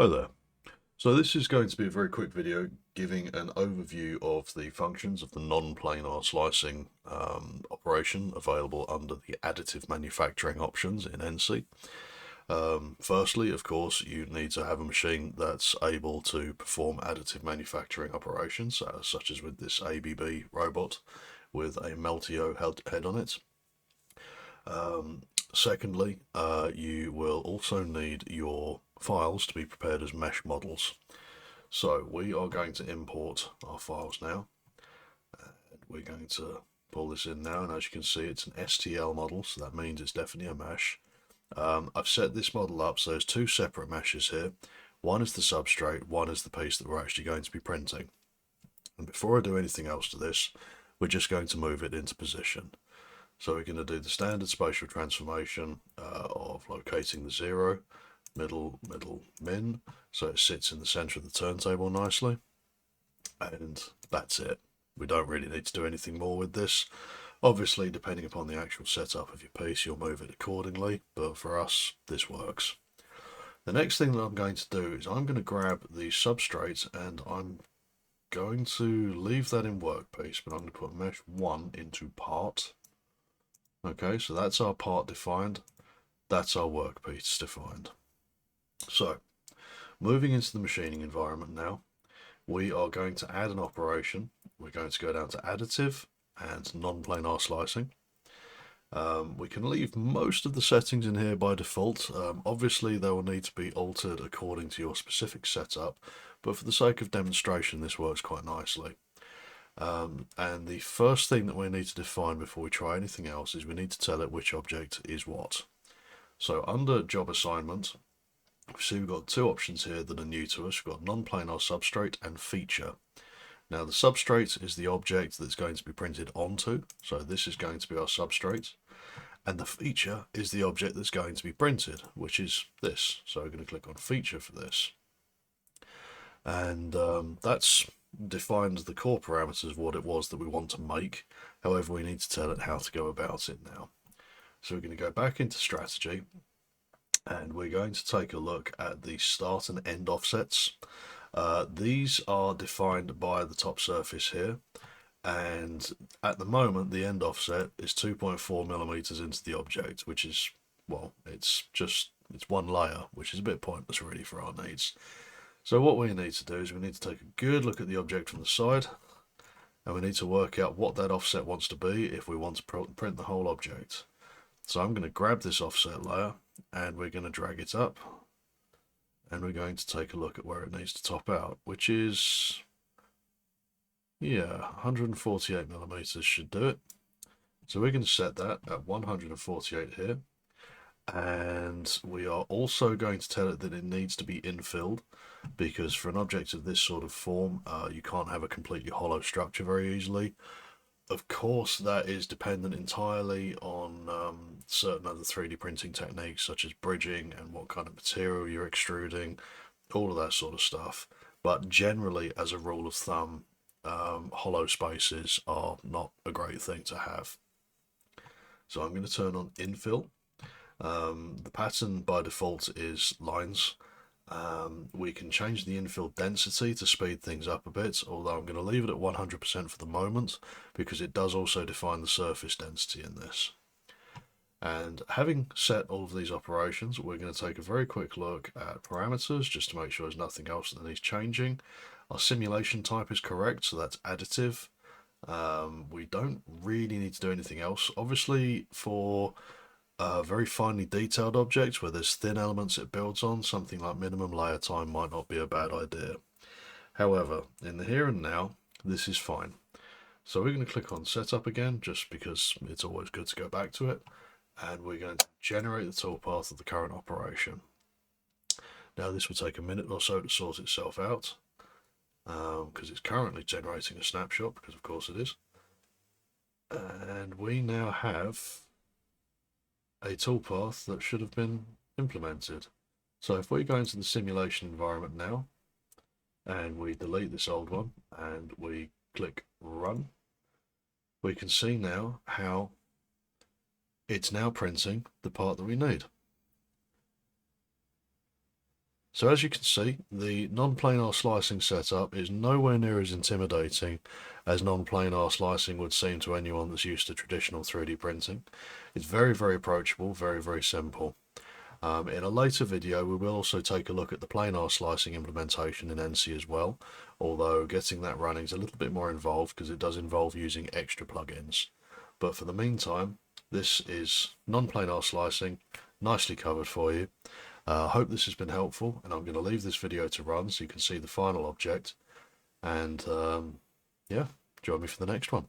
Hi there. So this is going to be a very quick video giving an overview of the functions of the non-planar slicing operation available under the additive manufacturing options in ENCY. Firstly, of course, you need to have a machine that's able to perform additive manufacturing operations, such as with this ABB robot with a Meltio head on it. Secondly, you will also need your files to be prepared as mesh models. So we are going to import our files now, and we're going to pull this in now, and as you can see it's an STL model, so that means it's definitely a mesh. I've set this model up so there's two separate meshes here. One is the substrate, one is the piece that we're actually going to be printing. And before I do anything else to this, we're just going to move it into position. So we're going to do the standard spatial transformation of locating the 0, middle, min, so it sits in the center of the turntable nicely, and that's it. We don't really need to do anything more with this. Obviously, depending upon the actual setup of your piece, you'll move it accordingly, but for us, this works. The next thing that I'm going to do is I'm going to grab the substrate and I'm going to leave that in workpiece, but I'm going to put mesh 1 into part. Okay, so that's our part defined, that's our workpiece defined. So, moving into the machining environment now, we are going to add an operation. We're going to go down to additive and non-planar slicing. We can leave most of the settings in here by default. Obviously, they will need to be altered according to your specific setup, but for the sake of demonstration, this works quite nicely. And the first thing that we need to define before we try anything else is we need to tell it which object is what. So under job assignment, we see we've got two options here that are new to us. We've got non-planar substrate and feature. Now the substrate is the object that's going to be printed onto, so this is going to be our substrate, and the feature is the object that's going to be printed, which is this. So we're going to click on feature for this, and that's defined the core parameters of what it was that we want to make. However, we need to tell it how to go about it now. So we're going to go back into strategy, and we're going to take a look at the start and end offsets. These are defined by the top surface here, and at the moment the end offset is 2.4 millimeters into the object, which is, well, it's one layer, which is a bit pointless really for our needs. So what we need to do is we need to take a good look at the object from the side, and we need to work out what that offset wants to be if we want to print the whole object. So I'm going to grab this offset layer and we're going to drag it up, and we're going to take a look at where it needs to top out, which is, yeah, 148 millimeters should do it. So we're going to set that at 148 here, and we are also going to tell it that it needs to be infilled, because for an object of this sort of form, you can't have a completely hollow structure very easily. Of course, that is dependent entirely on certain other 3D printing techniques, such as bridging and what kind of material you're extruding, all of that sort of stuff. But generally, as a rule of thumb, hollow spaces are not a great thing to have. So I'm going to turn on infill. The pattern by default is lines. We can change the infill density to speed things up a bit, although I'm going to leave it at 100% for the moment because it does also define the surface density in this. And having set all of these operations, we're going to take a very quick look at parameters just to make sure there's nothing else that needs changing. Our simulation type is correct, so that's additive. We don't really need to do anything else. Obviously, for very finely detailed objects where there's thin elements it builds on, something like minimum layer time might not be a bad idea. However, in the here and now, this is fine. So we're going to click on setup again, just because it's always good to go back to it, and we're going to generate the toolpath of the current operation. Now this will take a minute or so to sort itself out, because it's currently generating a snapshot, because of course it is. And we now have a toolpath that should have been implemented. So if we go into the simulation environment now, and we delete this old one, and we click run, we can see now how it's now printing the part that we need. So as you can see, the non-planar slicing setup is nowhere near as intimidating as non-planar slicing would seem to anyone that's used to traditional 3D printing. It's very, very approachable, very, very simple. In a later video, we will also take a look at the planar slicing implementation in ENCY as well, although getting that running is a little bit more involved because it does involve using extra plugins. But for the meantime, this is non-planar slicing, nicely covered for you. I hope this has been helpful, and I'm going to leave this video to run so you can see the final object. And yeah, join me for the next one.